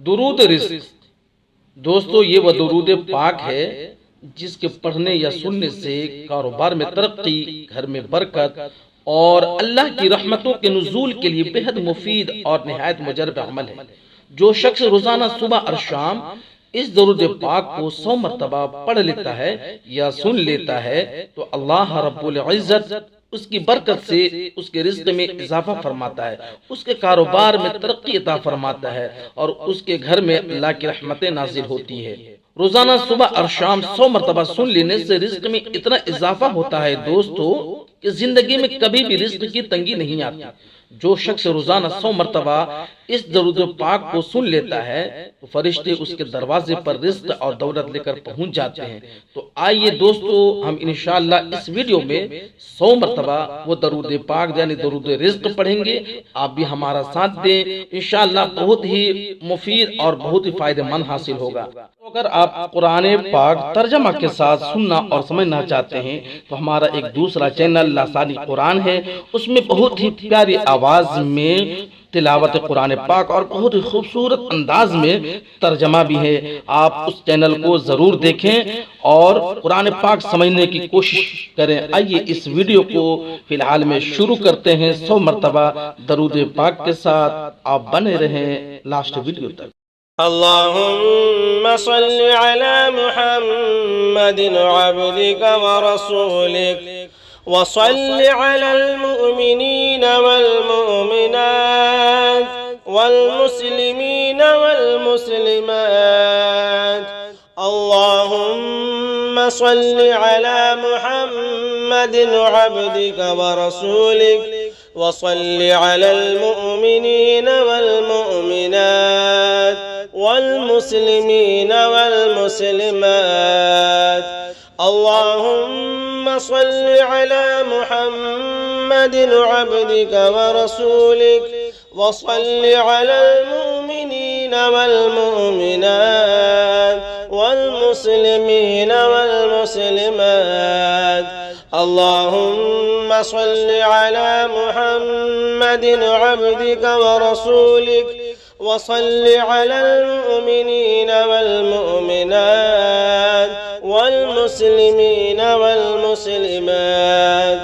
दुरूद रिज़्क़। दोस्तों, ये वह दुरूद पाक है जिसके पढ़ने या सुनने से कारोबार में तरक्की, घर में बरकत और अल्लाह की रहमतों के नुज़ूल के लिए बेहद मुफीद और निहायत मुजर्रब अमल है। जो शख्स रोजाना सुबह और शाम इस दुरूद पाक को 100 मरतबा पढ़ लेता है या सुन लेता है तो अल्लाह रब्बुल इज्जत उसकी बरकत से उसके रिज़्क़ में इजाफा फरमाता है, उसके कारोबार में तरक्की अता फरमाता है और उसके घर में अल्लाह की रहमतें नाजिल होती है। रोजाना सुबह और शाम 100 मरतबा सुन लेने से रिज़्क़ में इतना इजाफा होता है दोस्तों कि जिंदगी में कभी भी रिज़्क़ की तंगी नहीं आती। जो शख्स रोजाना 100 मरतबा इस दरूद पाक को सुन लेता है तो फरिश्ते उसके दरवाजे पर रिज़्क़ और दौलत लेकर पहुंच जाते हैं। तो आइए दोस्तों, हम इंशाअल्लाह इस वीडियो में 100 मरतबा वो दरूद पाक यानी दरूद रिज़्क़ पढ़ेंगे। आप भी हमारा साथ दें, इंशाअल्लाह बहुत ही मुफीद और बहुत ही फायदेमंद हासिल होगा। तो अगर आप कुरान पाक तर्जमा के साथ सुनना और समझना चाहते हैं तो हमारा एक दूसरा चैनल लासानी कुरान है, उसमें बहुत ही प्यारी आवाज में तिलावत कुरान पाक और बहुत ही खूबसूरत अंदाज में तर्जमा भी है। आप उस चैनल को जरूर देखें और कुरान पाक समझने की कोशिश करें। आइए इस वीडियो को फिलहाल में शुरू करते हैं 100 मरतबा दरूद पाक के साथ। आप बने रहें लास्ट वीडियो तक। अल्लाहुम्मा सल्लि अला मुहम्मदिन अब्दिक व रसूलिक व सल्लि अलल मुमिनीन वल मुमिनात वल मुस्लिमीन वल मुस्लिमात। अल्लाहुम्मा सल्लि अला मुहम्मदिन अब्दिक व रसूलिक व सल्लि अलल मुमिनीन वल मुमिनात والمسلمين والمسلمات। اللهم صل على محمد عبدك ورسولك وصل على المؤمنين والمؤمنات والمسلمين والمسلمات। اللهم صل على محمد عبدك ورسولك وصل على المؤمنين والمؤمنات والمسلمين والمسلمات।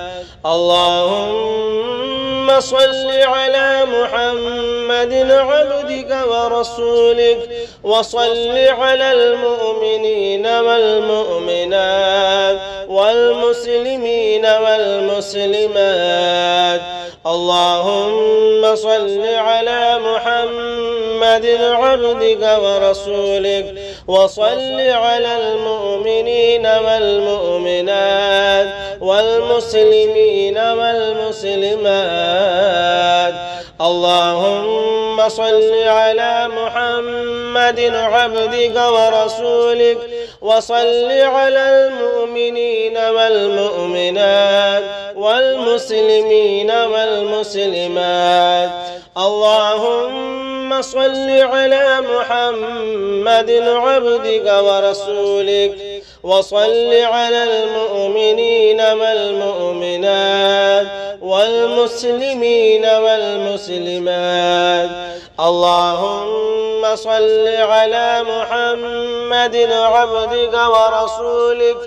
اللهم صل على محمد عبدك ورسولك وصل على المؤمنين والمؤمنات والمسلمين والمسلمات। اللهم صل على محمد عبدك ورسولك وصل على المؤمنين والمؤمنات والمسلمين والمسلمات। اللهم صل على محمد عبدك ورسولك وصل على المؤمنين والمؤمنات والمسلمين والمسلمات। اللهم صل على محمد عبدك ورسولك وصل على المؤمنين والمؤمنات والمسلمين والمسلمات। اللهم صل على محمد عبدك ورسولك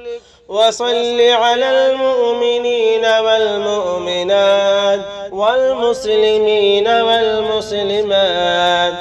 وصل على المؤمنين والمؤمنات والمسلمين والمسلمات।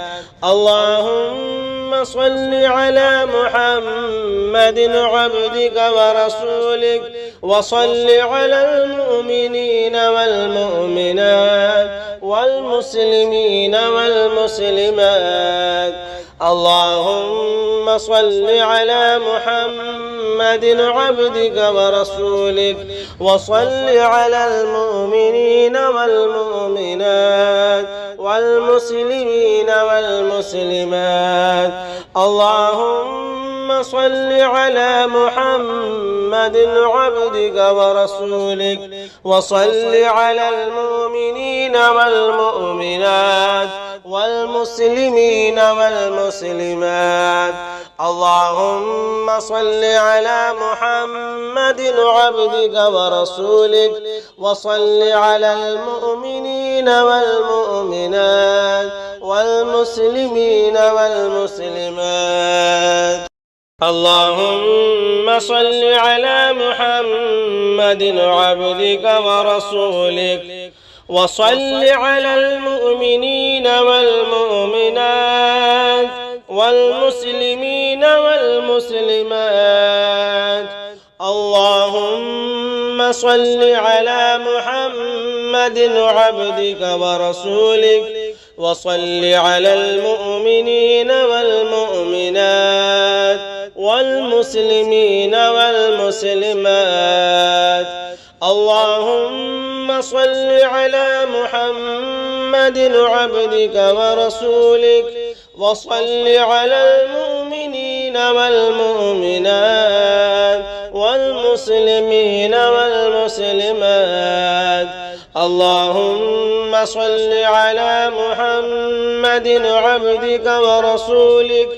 اللهم صل على محمد عبدك ورسولك وصل على المؤمنين والمؤمنات والمسلمين والمسلمات। اللهم صل على محمد عبدك ورسولك وصل على المؤمنين والمؤمنات والمسلمين والمسلمات। اللهم صل على محمد عبدك ورسولك وصل على المؤمنين والمؤمنات والمسلمين والمسلمات. اللهم صل على محمد عبدك ورسولك وصل على المؤمنين والمؤمنات والمسلمين والمسلمات. اللهم صل على محمد عبدك ورسولك وصل على المؤمنين والمؤمنات والمسلمين والمسلمات. اللهم صل على محمد عبدك ورسولك وصل على المؤمنين والمؤمنات والمسلمين والمسلمات. اللهم صل على محمد عبدك ورسولك وصل على المؤمنين والمؤمنات والمسلمين والمسلمات. اللهم صل على محمد عبدك ورسولك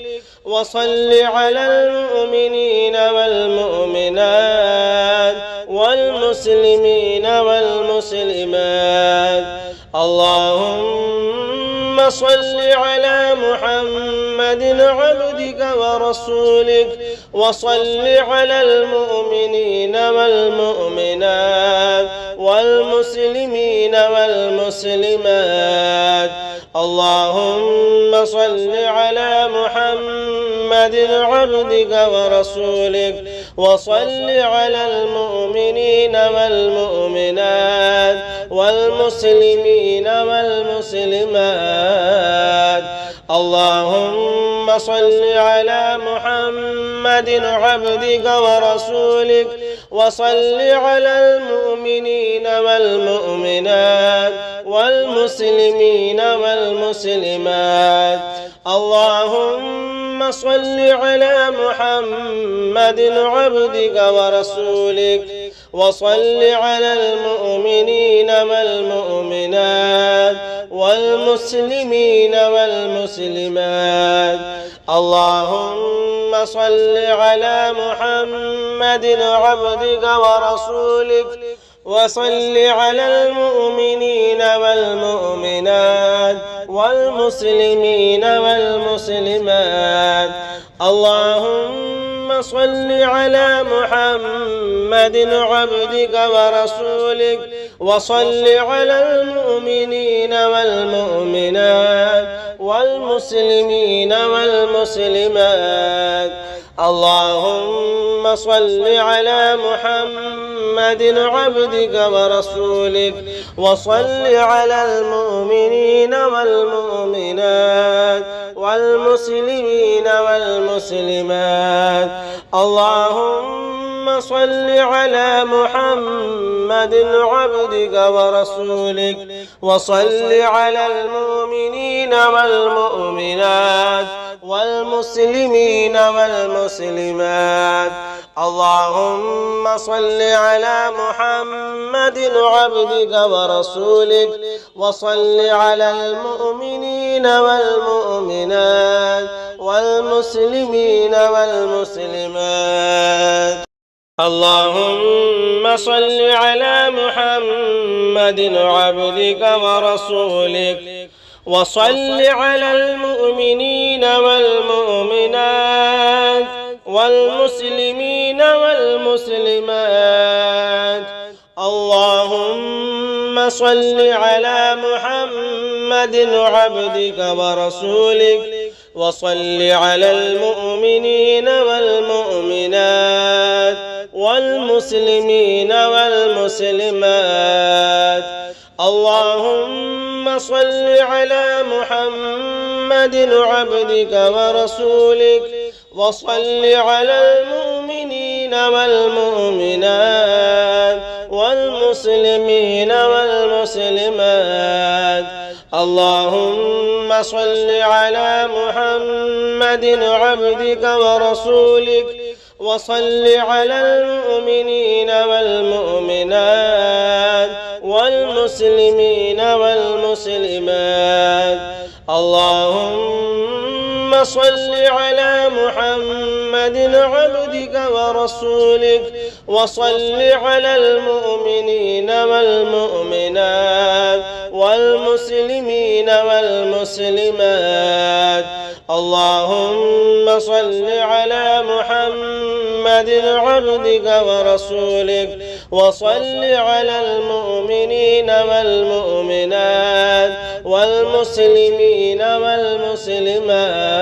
وصل على المؤمنين والمؤمنات والمسلمين والمسلمات. اللهم صل على محمد عبدك ورسولك وصل على المؤمنين والمؤمنات والمسلمين والمسلمات. اللهم صل على محمد عبدك ورسولك وصل على المؤمنين والمؤمنات والمسلمين والمسلمات. اللهم صل على محمد عبدك ورسولك وصل على المؤمنين والمؤمنات والمسلمين والمسلمات. اللهم صل على محمد عبدك ورسولك وصل على المؤمنين والمؤمنات والمسلمين والمسلمات. اللهم صل على محمد عبدك ورسولك وصل على المؤمنين والمؤمنات والمسلمين والمسلمات. اللهم صل على محمد عبدك ورسولك وصل على المؤمنين والمؤمنات والمسلمين والمسلمات. اللهم صل على محمد عبدك ورسولك وصل على المؤمنين والمؤمنات والمسلمين والمسلمات. اللهم صل على محمد عبدك ورسولك وصل على المؤمنين والمؤمنات والمسلمين والمسلمات. اللهم صل على محمد عبدك ورسولك وصل على المؤمنين والمؤمنات والمسلمين والمسلمات. اللهم صل على محمد عبدك ورسولك وصل على المؤمنين والمؤمنات والمسلمين والمسلمات. اللهم صل على محمد عبدك ورسولك وصل على المؤمنين والمؤمنات والمسلمين والمسلمات. اللهم صل على محمد عبدك ورسولك وصل على المؤمنين والمؤمنات والمسلمين والمسلمات. اللهم صل على محمد عبدك ورسولك وصل على المؤمنين والمؤمنات والمسلمين والمسلمات. اللهم صل على محمد عبدك ورسولك وصل على المؤمنين والمؤمنات والمسلمين والمسلمات. اللهم صل على محمد عبدك ورسولك وصل على المؤمنين والمؤمنات والمسلمين والمسلمات.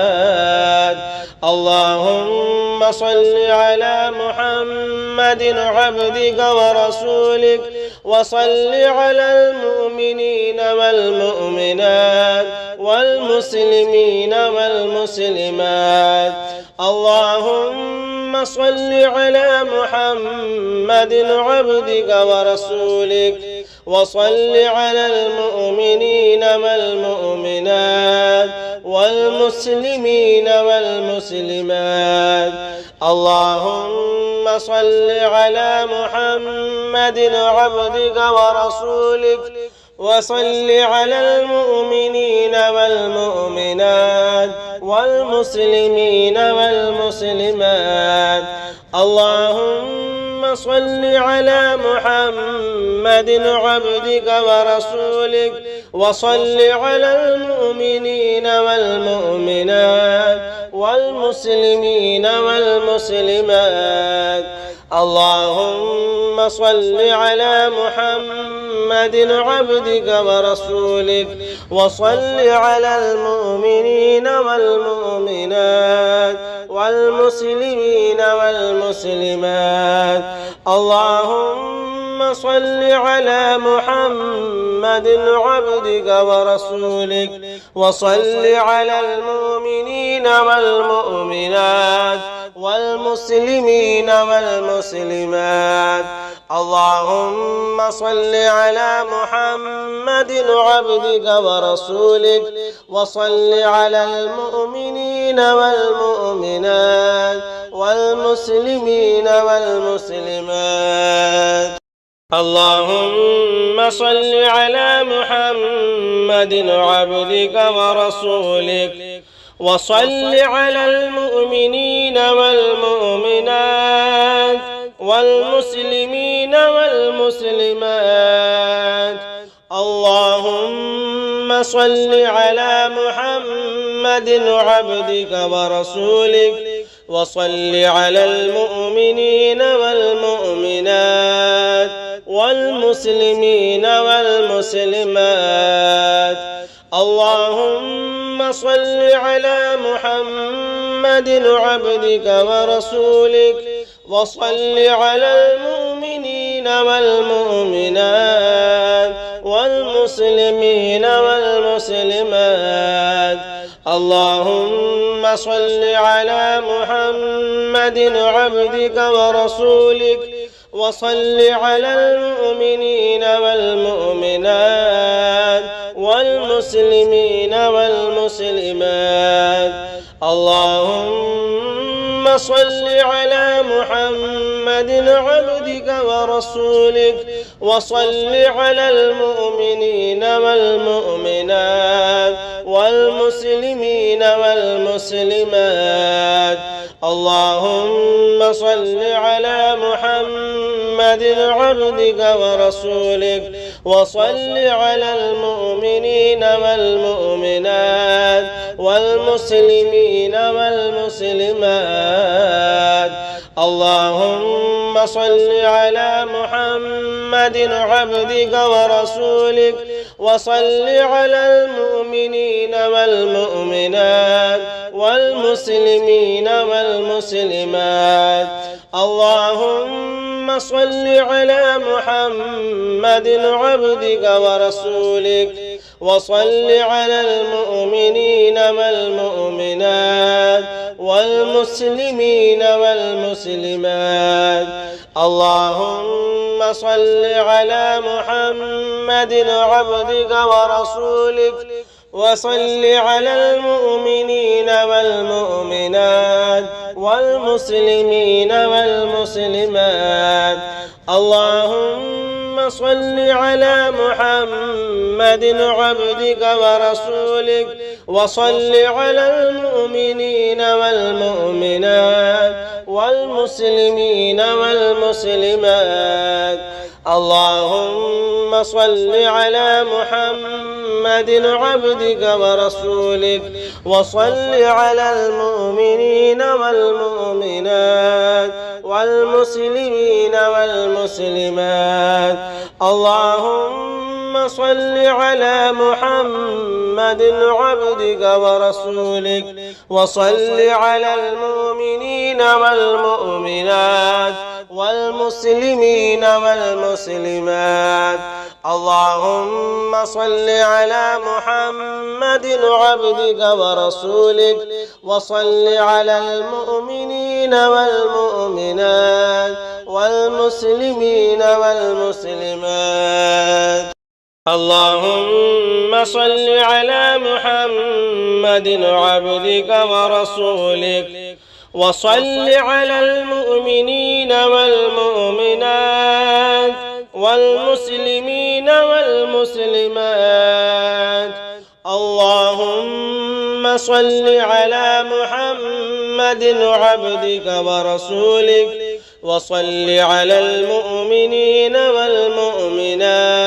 اللهم صل على محمد عبدك ورسولك وصل على المؤمنين والمؤمنات والمسلمين والمسلمات. اللهم صل على محمد عبدك ورسولك وصل على المؤمنين والمؤمنات والمسلمين والمسلمات. اللهم صل على محمد عبدك ورسولك وصل على المؤمنين والمؤمنات والمسلمين والمسلمات. اللهم صل على محمد عبدك ورسولك وصل على المؤمنين والمؤمنات والمسلمين والمسلمات. اللهم صل على محمد عبدك ورسولك وصل على المؤمنين والمؤمنات والمسلمين والمسلمات. اللهم صل على محمد عبدك ورسولك وصل على المؤمنين والمؤمنات والمسلمين والمسلمات. اللهم صل على محمد عبدك ورسولك وصل على المؤمنين والمؤمنات والمسلمين والمسلمات. اللهم صل على محمد عبدك ورسولك وصل على المؤمنين والمؤمنات والمسلمين والمسلمات. اللهم صل على محمد عبدك ورسولك وصل على المؤمنين والمؤمنات والمسلمين والمسلمات. اللهم صل على محمد عبدك ورسولك وصل على المؤمنين والمؤمنات والمسلمين والمسلمات. اللهم صل على محمد عبدك ورسولك وصل على المؤمنين والمؤمنات والمسلمين والمسلمات. اللهم صل على محمد عبدك ورسولك وصل على المؤمنين والمؤمنات والمسلمين والمسلمات. اللهم صل على محمد عبدك ورسولك وصل على المؤمنين والمؤمنات والمسلمين والمسلمات. اللهم صل على محمد عبدك ورسولك وصل على المؤمنين والمؤمنات والمسلمين والمسلمات. اللهم صل على محمد عبدك ورسولك وصل على المؤمنين والمؤمنات والمسلمين والمسلمات. اللهم صل على محمد عبدك ورسولك وصل على المؤمنين والمؤمنات والمسلمين والمسلمات. اللهم صل على محمد عبدك ورسولك وصل على المؤمنين والمؤمنات والمسلمين والمسلمات. اللهم صل على محمد عبدك ورسولك وصل على المؤمنين والمؤمنات والمسلمين والمسلمات. اللهم صل على محمد عبدك ورسولك وصل على المؤمنين والمؤمنات والمسلمين والمسلمات. اللهم صل على محمد عبدك ورسولك وصل على المؤمنين والمؤمنات والمسلمين والمسلمات. اللهم صل على محمد عبدك ورسولك وصل على المؤمنين والمؤمنات والمسلمين والمسلمات. اللهم صل على محمد عبدك ورسولك وصل على المؤمنين والمؤمنات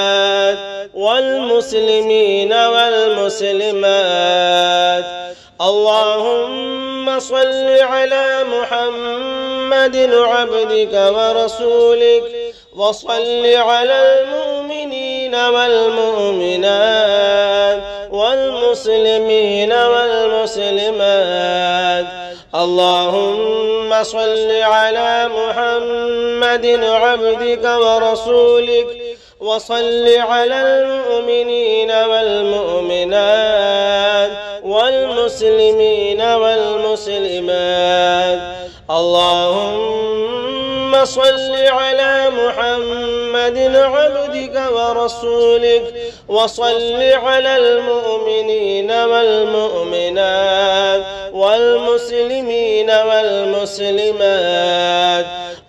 والمسلمين والمسلمات. اللهم صل على محمد عبدك ورسولك وصل على المؤمنين والمؤمنات والمسلمين والمسلمات. اللهم صل على محمد عبدك ورسولك وصل على المؤمنين والمؤمنات والمسلمين والمسلمات. اللهم صل على محمد عبدك ورسولك وصل على المؤمنين والمؤمنات والمسلمين والمسلمات.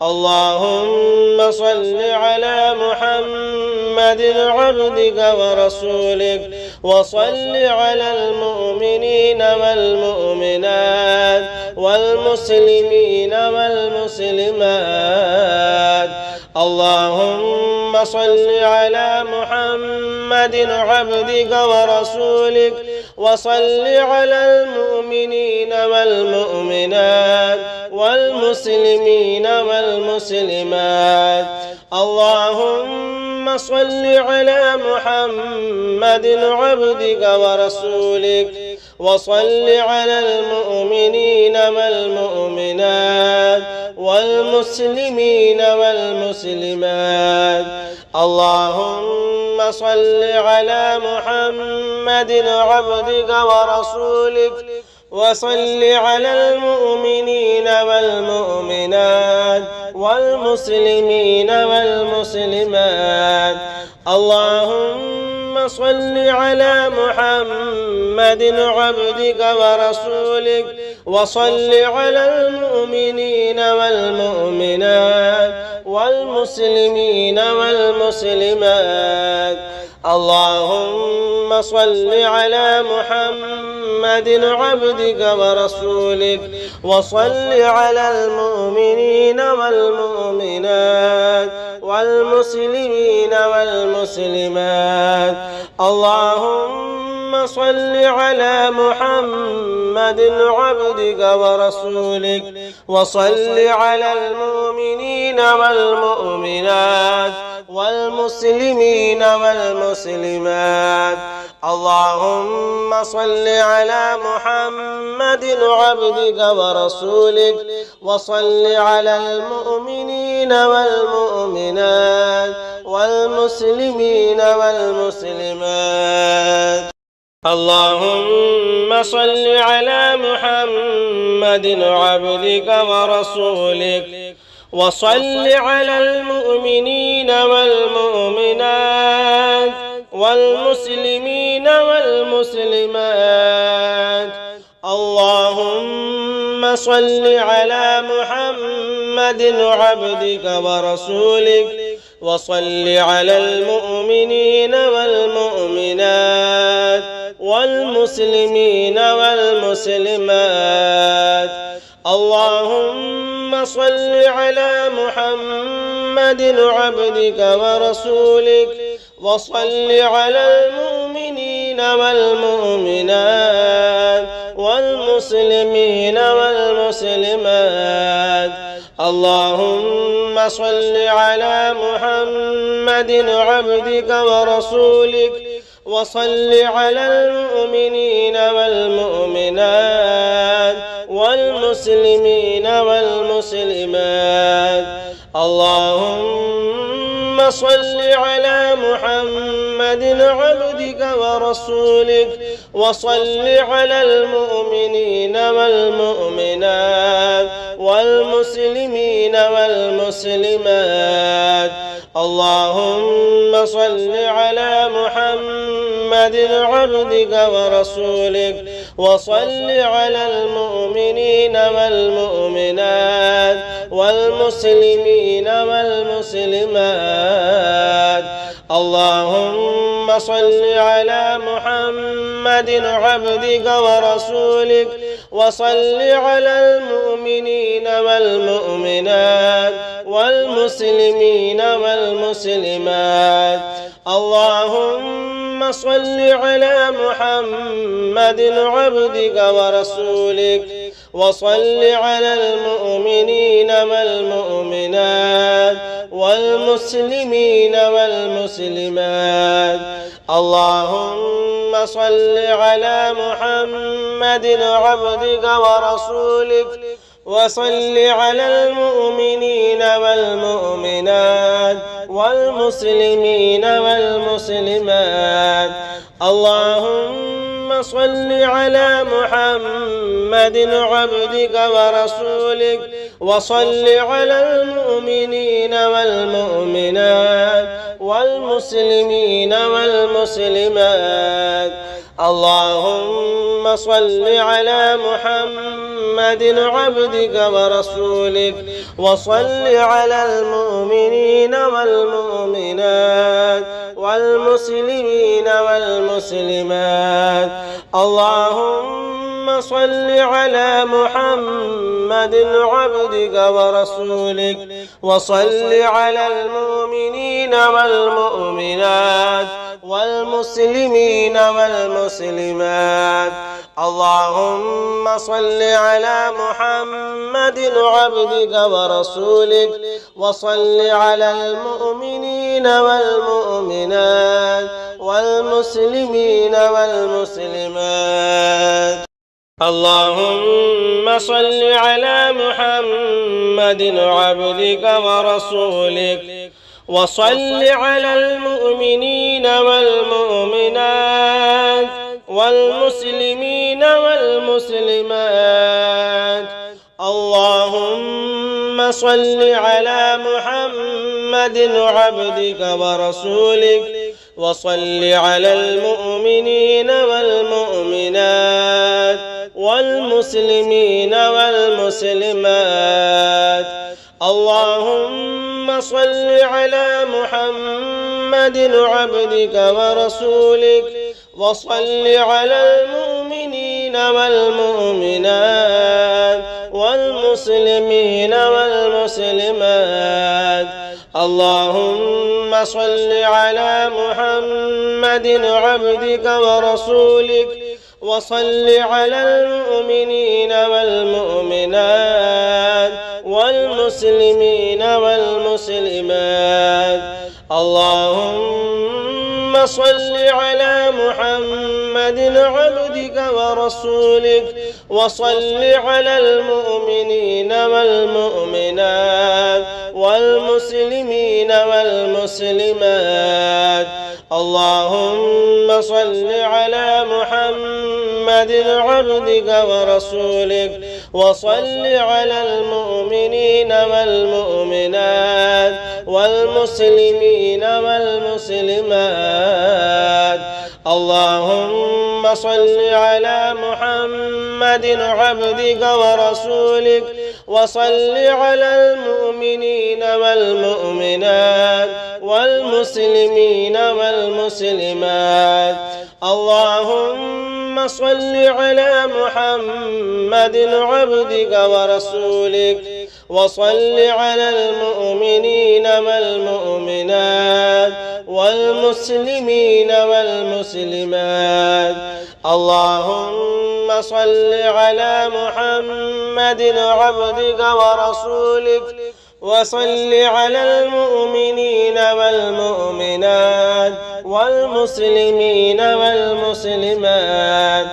اللهم صل على محمد عبدك ورسولك وصل على المؤمنين والمؤمنات والمسلمين والمسلمات. اللهم صل على محمد عبدك ورسولك وصل على المؤمنين والمؤمنات والمسلمين والمسلمات. اللهم صل على محمد عبدك ورسولك وصل على المؤمنين والمؤمنات والمسلمين والمسلمات. اللهم صل على محمد عبدك ورسولك وصل على المؤمنين والمؤمنات والمسلمين والمسلمات. اللهم صل على محمد عبدك ورسولك وصل على المؤمنين والمؤمنات والمسلمين والمسلمات. اللهم صل على محمد عبدك ورسولك وصل على المؤمنين والمؤمنات والمسلمين والمسلمات. اللهم صل على محمد عبدك ورسولك وصل على المؤمنين والمؤمنات والمسلمين والمسلمات. اللهم صل على محمد عبدك ورسولك وصل على المؤمنين والمؤمنات والمسلمين والمسلمات. اللهم صل على محمد عبدك ورسولك وصل على المؤمنين والمؤمنات والمسلمين والمسلمات. اللهم صل على محمد عبدك ورسولك وصل على المؤمنين والمؤمنات والمسلمين والمسلمات. اللهم صل على محمد عبدك ورسولك وصل على المؤمنين والمؤمنات والمسلمين والمسلمات. اللهم صل على محمد عبدك ورسولك وصل على المؤمنين والمؤمنات والمسلمين والمسلمات. اللهم صل على محمد عبدك ورسولك وصل على المؤمنين والمؤمنات والمسلمين والمسلمات. اللهم صل على محمد عبدك ورسولك وصل على المؤمنين والمؤمنات والمسلمين والمسلمات. اللهم صل على محمد عبدك ورسولك وصل على المؤمنين والمؤمنات والمسلمين والمسلمات. اللهم صل على محمد عبدك ورسولك وصل على المؤمنين والمؤمنات والمسلمين والمسلمات. اللهم صل على محمد عبدك ورسولك وصل على المؤمنين والمؤمنات والمسلمين والمسلمات. اللهم صل على محمد عبدك ورسولك وصل على المؤمنين والمؤمنات والمسلمين والمسلمات. اللهم صل على محمد عبدك ورسولك وصل على المؤمنين والمؤمنات والمسلمين والمسلمات. اللهم صل على محمد عبدك ورسولك وصل على المؤمنين والمؤمنات والمسلمين والمسلمات. اللهم صل على محمد عبدك ورسولك وصل على المؤمنين والمؤمنات والمسلمين والمسلمات. اللهم صل على محمد عبدك ورسولك وصل على المؤمنين والمؤمنات والمسلمين والمسلمات. اللهم صل على محمد عبدك ورسولك وصل على المؤمنين والمؤمنات والمسلمين والمسلمات. اللهم صل على محمد عبدك ورسولك وصل على المؤمنين والمؤمنات والمسلمين والمسلمات. اللهم صل على محمد عبدك ورسولك وصل على المؤمنين والمؤمنات والمسلمين والمسلمات. اللهم صل على محمد عبدك ورسولك وصل على المؤمنين والمؤمنات والمسلمين والمسلمات. اللهم صل على محمد عبدك ورسولك وصل على المؤمنين والمؤمنات والمسلمين والمسلمات. اللهم صل على محمد عبدك ورسولك وصل على المؤمنين والمؤمنات والمسلمين والمسلمات. اللهم صل على محمد عبدك ورسولك وصل على المؤمنين والمؤمنات والمسلمين والمسلمات. اللهم صل على محمد عبدك ورسولك وصل على المؤمنين والمؤمنات والمسلمين والمسلمات.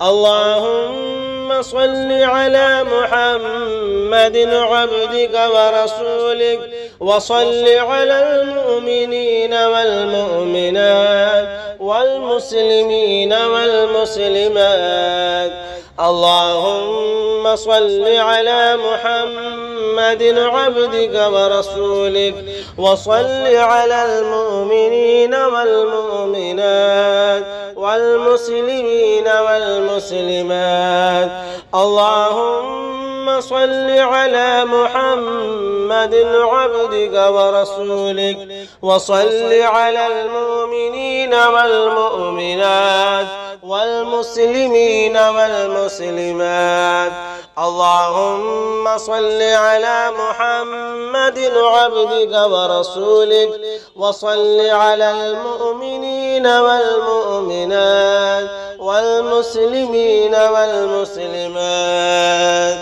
اللهم صل على محمد عبدك ورسولك وصل على المؤمنين والمؤمنات والمسلمين والمسلمات. اللهم صل على محمد عبدك ورسولك وصل على المؤمنين والمؤمنات والمسلمين والمسلمات. اللهم صل على محمد عبدك ورسولك وصل على المؤمنين والمؤمنات والمسلمين والمسلمات. اللهم صل على محمد عبدك ورسولك وصل على المؤمنين والمؤمنات والمسلمين والمسلمات.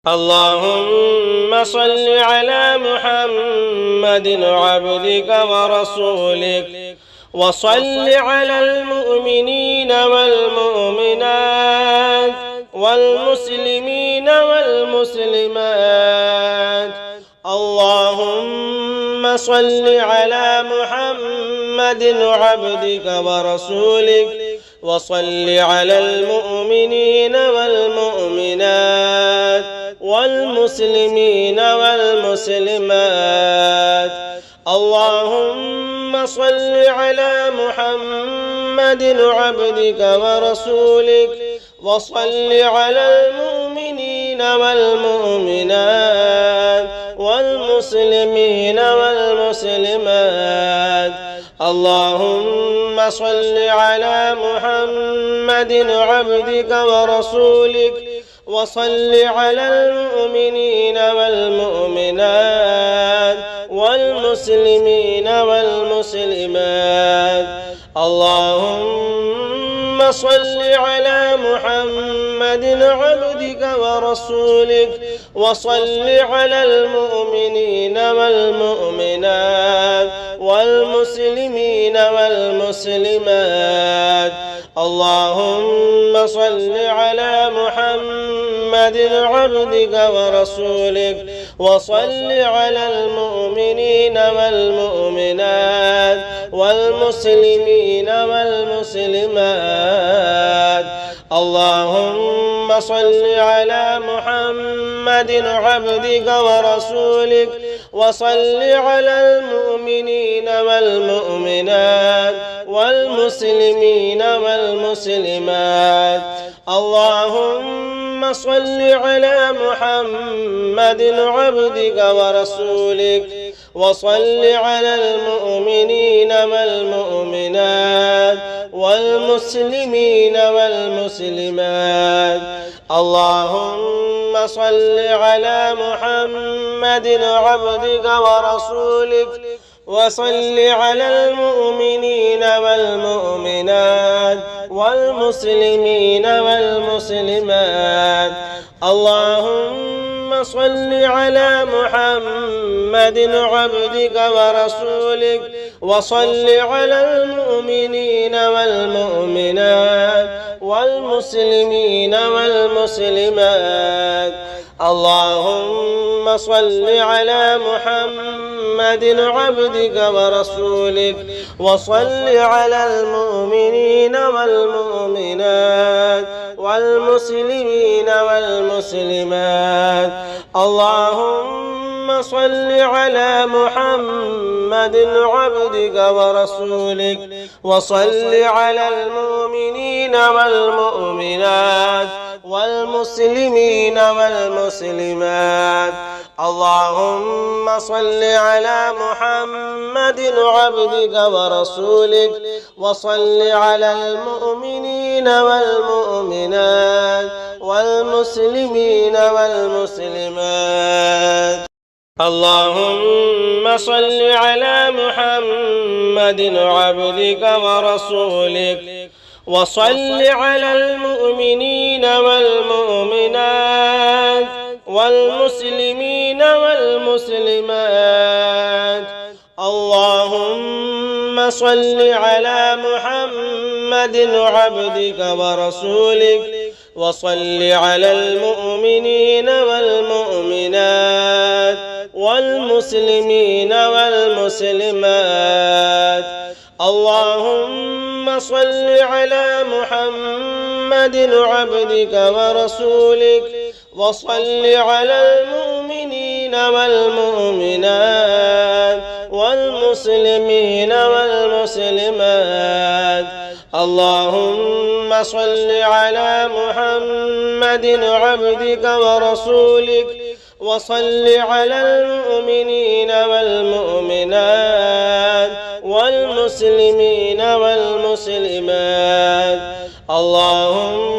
اللهم صل على محمد عبدك ورسولك وصل على المؤمنين والمؤمنات والمسلمين والمسلمات. اللهم صل على محمد عبدك ورسولك وصل على المؤمنين والمؤمنات والمسلمين والمسلمات. اللهم صل على محمد عبدك ورسولك وصل على المؤمنين والمؤمنات والمسلمين والمسلمات. اللهم صل على محمد عبدك ورسولك وصل على المؤمنين والمؤمنات والمسلمين والمسلمات. اللهم صل على محمد عبدك ورسولك وصل على المؤمنين والمؤمنات والمسلمين والمسلمات. اللهم صل على محمد عبدك ورسولك وصل على المؤمنين والمؤمنات والمسلمين والمسلمات. اللهم صل على محمد عبدك ورسولك وصل على المؤمنين والمؤمنات والمسلمين والمسلمات. اللهم صل على محمد عبدك ورسولك وصل على المؤمنين والمؤمنات والمسلمين والمسلمات. اللهم صل على محمد عبدك ورسولك وصل على المؤمنين والمؤمنات والمسلمين والمسلمات. اللهم صل على محمد عبدك ورسولك وصل على المؤمنين والمؤمنات والمسلمين والمسلمات. اللهم صل على محمد عبدك ورسولك وصل على المؤمنين والمؤمنات والمسلمين والمسلمات. اللهم صل على محمد عبدك ورسولك وصل على المؤمنين والمؤمنات والمسلمين والمسلمات. اللهم صل على محمد عبدك ورسولك وصل على المؤمنين والمؤمنات والمسلمين والمسلمات. اللهم صل على محمد عبدك ورسولك وصل على المؤمنين والمؤمنات والمسلمين والمسلمات. اللهم صل على محمد عبدك ورسولك وصل على المؤمنين والمؤمنات والمسلمين والمسلمات. اللهم صل على محمد عبدك ورسولك وصل على المؤمنين والمؤمنات والمسلمين والمسلمات. اللهم صل على محمد عبدك ورسولك وصل على المؤمنين والمؤمنات والمسلمين والمسلمات. اللهم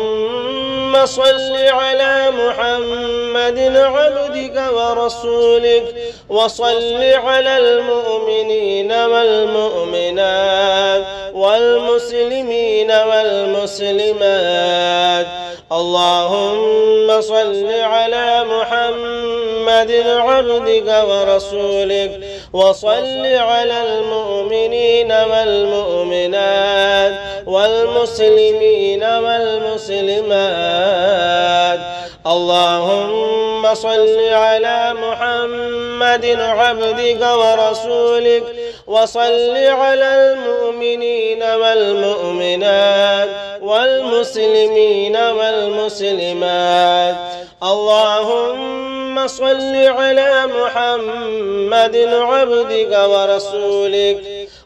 صل على محمد عبدك ورسولك وصل على المؤمنين والمؤمنات والمسلمين والمسلمات. اللهم صل على محمد عبدك ورسولك وصل على المؤمنين والمؤمنات والمسلمين والمسلمات. اللهم صل على محمد عبدك ورسولك وصل على المؤمنين والمؤمنات والمسلمين والمسلمات. اللهم صل على محمد عبدك ورسولك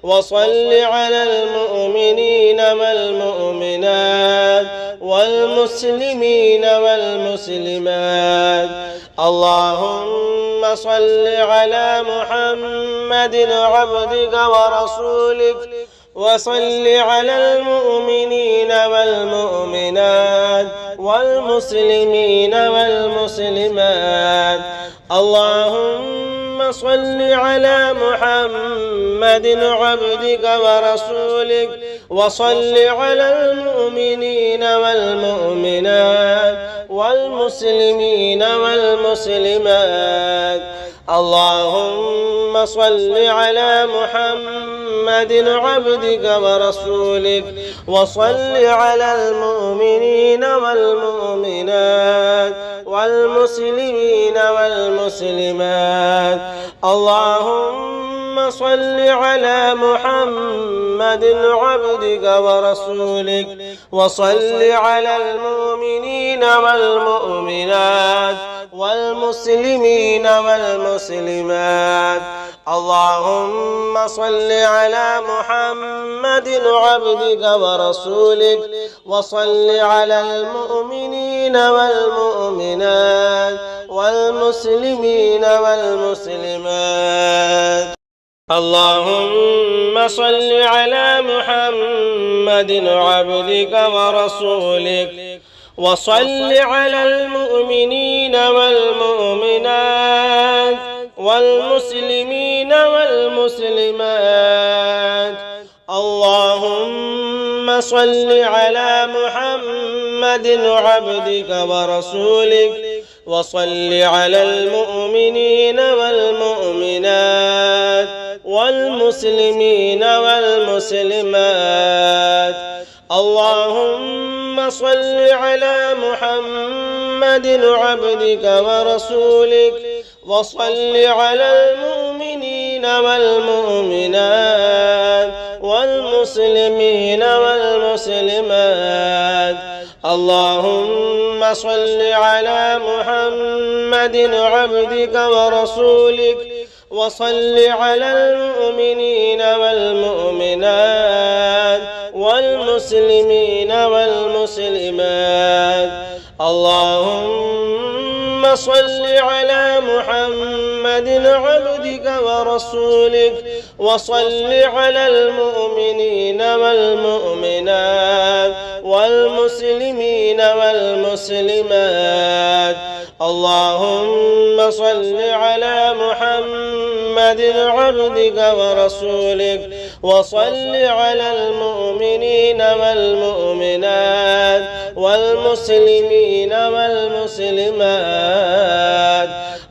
وصل على المؤمنين والمؤمنات والمسلمين والمسلمات. اللهم صل على محمد عبدك ورسولك وصل على المؤمنين والمؤمنات والمسلمين والمسلمات. اللهم صل على محمد عبدك ورسولك وصل على المؤمنين والمؤمنات والمسلمين والمسلمات. اللهم صل على محمد عبدك ورسولك وصل على المؤمنين والمؤمنات والمسلمين والمسلمات. اللهم صل على محمد عبدك ورسولك وصل على المؤمنين والمؤمنات والمسلمين والمسلمات. اللهم صل على محمد عبدك ورسولك وصل على المؤمنين والمؤمنات والمسلمين والمسلمات. اللهم صل على محمد عبدك ورسولك وصل على المؤمنين والمؤمنات والمسلمين والمسلمات. اللهم صل على محمد عبدك ورسولك وصل على المؤمنين والمؤمنات والمسلمين والمسلمات. اللهم صل على محمد عبدك ورسولك وصل على المؤمنين والمؤمنات والمسلمين والمسلمات. اللهم صل على محمد عبدك ورسولك وصل على المؤمنين والمؤمنات والمسلمين والمسلمات. اللهم صل على محمد عبدك ورسولك وصل على المؤمنين والمؤمنات والمسلمين والمسلمات. اللهم صل على محمد عبدك ورسولك وصل على المؤمنين والمؤمنات والمسلمين والمسلمات.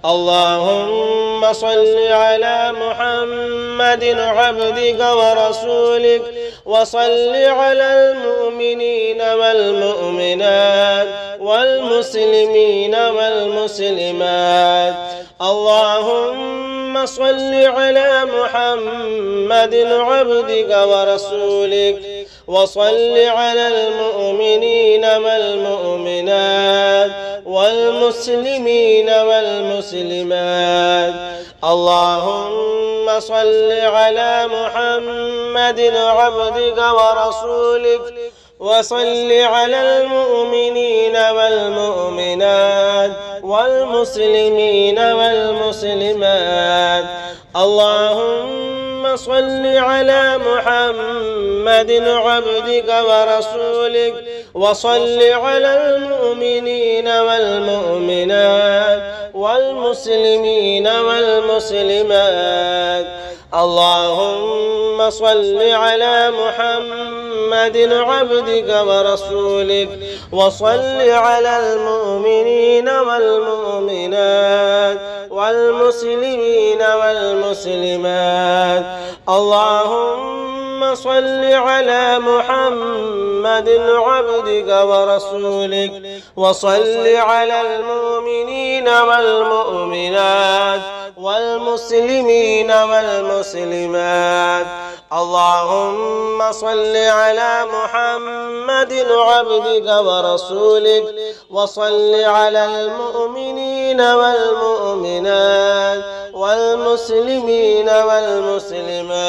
اللهم صل على محمد عبدك ورسولك وصل على المؤمنين والمؤمنات والمسلمين والمسلمات. اللهم صل على محمد عبدك ورسولك وصل على المؤمنين والمؤمنات والمسلمين والمسلمات. اللهم صل على محمد عبدك ورسولك وصل على المؤمنين والمؤمنات والمسلمين والمسلمات. اللهم صل على محمد عبدك ورسولك وصل على المؤمنين والمؤمنات والمسلمين والمسلمات. اللهم صل على محمد عبدك ورسولك وصل على المؤمنين والمؤمنات والمسلمين والمسلمات. اللهم صل على محمد عبدك ورسولك وصل على المؤمنين والمؤمنات والمسلمين والمسلمات. اللهم صل على محمد عبدك ورسولك وصل على المؤمنين والمؤمنات والمسلمين والمسلمات.